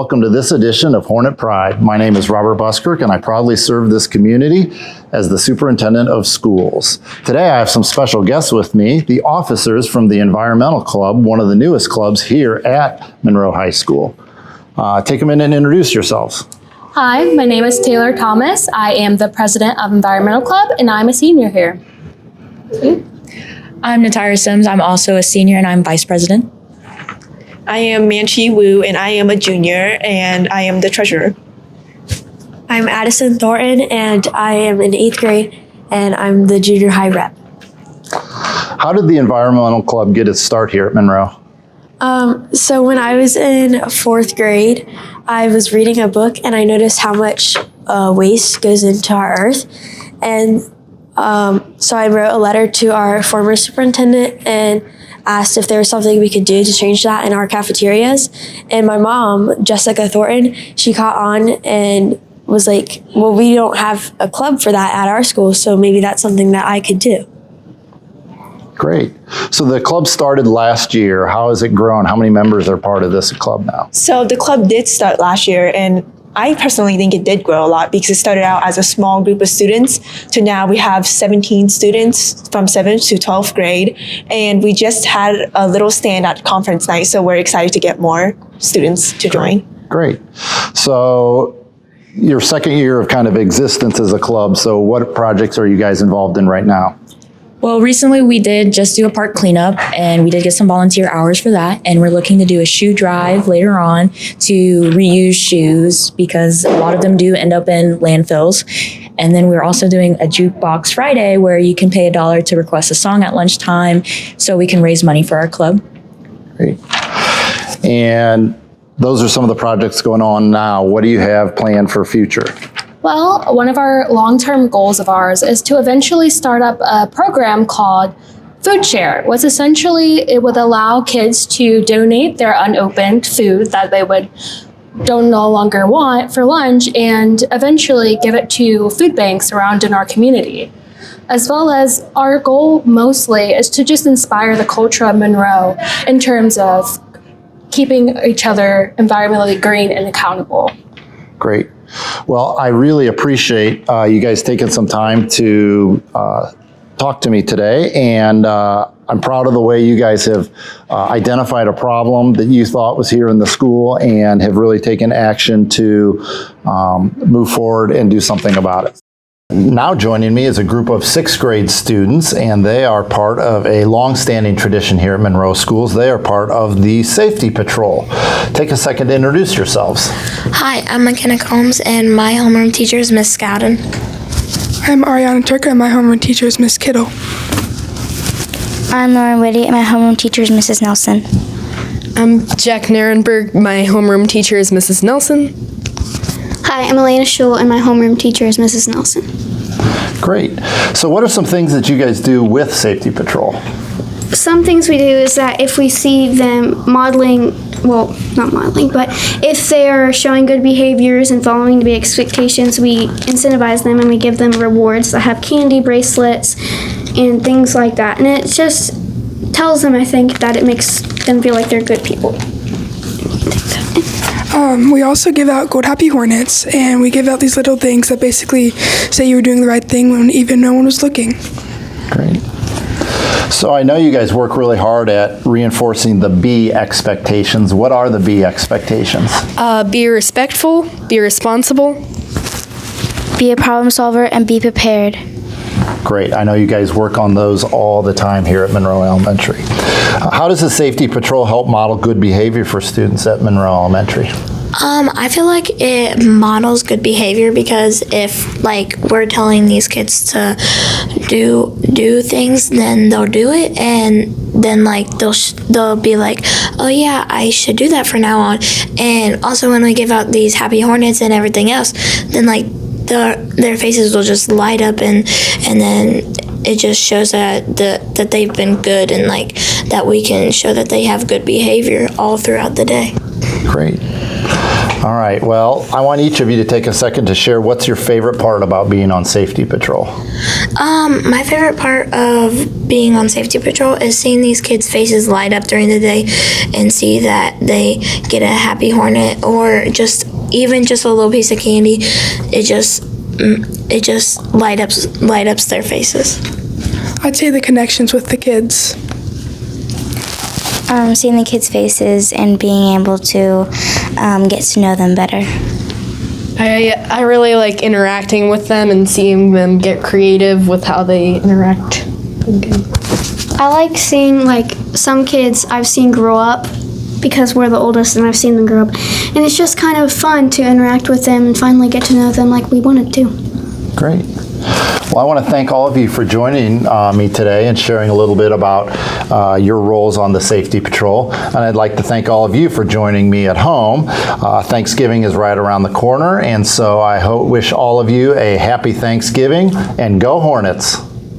welcome to this edition of Hornet Pride. My name is Robert Buskirk, and I proudly serve this community as the superintendent of schools. Today, I have some special guests with me, the officers from the Environmental Club, one of the newest clubs here at Monroe High School. Take a minute and introduce yourselves. Hi, my name is Taylor Thomas. I am the president of Environmental Club, and I'm a senior here. I'm Natira Sims. I'm also a senior, and I'm vice president. I am Manchi Wu, and I am a junior, and I am the treasurer. I'm Addison Thornton, and I am in 8th grade, and I'm the junior high rep. How did the Environmental Club get its start here at Monroe? So when I was in 4th grade, I was reading a book, and I noticed how much waste goes into our earth. And so I wrote a letter to our former superintendent and asked if there was something we could do to change that in our cafeterias. And my mom, Jessica Thornton, she caught on and was like, well, we don't have a club for that at our school, so maybe that's something that I could do. Great. So the club started last year. How has it grown? How many members are part of this club now? So the club did start last year, and I personally think it did grow a lot because it started out as a small group of students to now we have 17 students from 7th to 12th grade. And we just had a little stand at conference night, so we're excited to get more students to join. Great. So your second year of kind of existence as a club, so what projects are you guys involved in right now? Well, recently we did just do a park cleanup, and we did get some volunteer hours for that. And we're looking to do a shoe drive later on to reuse shoes because a lot of them do end up in landfills. And then we're also doing a Jukebox Friday where you can pay $1 to request a song at lunchtime so we can raise money for our club. Great. And those are some of the projects going on now. What do you have planned for future? Well, one of our long-term goals of ours is to eventually start up a program called Food Share, which essentially it would allow kids to donate their unopened food that they don't no longer want for lunch and eventually give it to food banks around in our community. As well as our goal mostly is to just inspire the culture of Monroe in terms of keeping each other environmentally green and accountable. Great. Well, I really appreciate you guys taking some time to talk to me today, and I'm proud of the way you guys have identified a problem that you thought was here in the school and have really taken action to move forward and do something about it. Now joining me is a group of 6th grade students, and they are part of a long-standing tradition here at Monroe Schools. They are part of the Safety Patrol. Take a second to introduce yourselves. Hi, I'm McKenna Combs, and my homeroom teacher is Miss Scowden. I'm Ariana Turka, and my homeroom teacher is Miss Kittle. I'm Lauren Whitty, and my homeroom teacher is Mrs. Nelson. I'm Jack Narenberg. My homeroom teacher is Mrs. Nelson. Hi, I'm Elena Schul, and my homeroom teacher is Mrs. Nelson. Great. So what are some things that you guys do with Safety Patrol? Some things we do is that if we see them modeling, well, not modeling, but if they are showing good behaviors and following the expectations, we incentivize them and we give them rewards that have candy, bracelets, and things like that. And it just tells them, I think, that it makes them feel like they're good people. We also give out Gold Happy Hornets, and we give out these little things that basically say you were doing the right thing when even no one was looking. Great. So I know you guys work really hard at reinforcing the B expectations. What are the B expectations? Be respectful, be responsible. Be a problem solver and be prepared. Great. I know you guys work on those all the time here at Monroe Elementary. How does the Safety Patrol help model good behavior for students at Monroe Elementary? I feel like it models good behavior because if we're telling these kids to do things, then they'll do it, and then they'll be like, oh yeah, I should do that from now on. And also when we give out these Happy Hornets and everything else, then their faces will just light up, and then it just shows that they've been good, and that we can show that they have good behavior all throughout the day. Great. All right, well, I want each of you to take a second to share what's your favorite part about being on safety patrol. My favorite part of being on safety patrol is seeing these kids' faces light up during the day and see that they get a happy Hornet or just a little piece of candy. It just light ups their faces. I'd say the connections with the kids. Seeing the kids' faces and being able to get to know them better. I really like interacting with them and seeing them get creative with how they interact. I like seeing like some kids I've seen grow up because we're the oldest and I've seen them grow up. And it's just kind of fun to interact with them and finally get to know them like we wanted to. Great. Well, I want to thank all of you for joining me today and sharing a little bit about your roles on the Safety Patrol. And I'd like to thank all of you for joining me at home. Thanksgiving is right around the corner, and so I wish all of you a happy Thanksgiving, and go Hornets!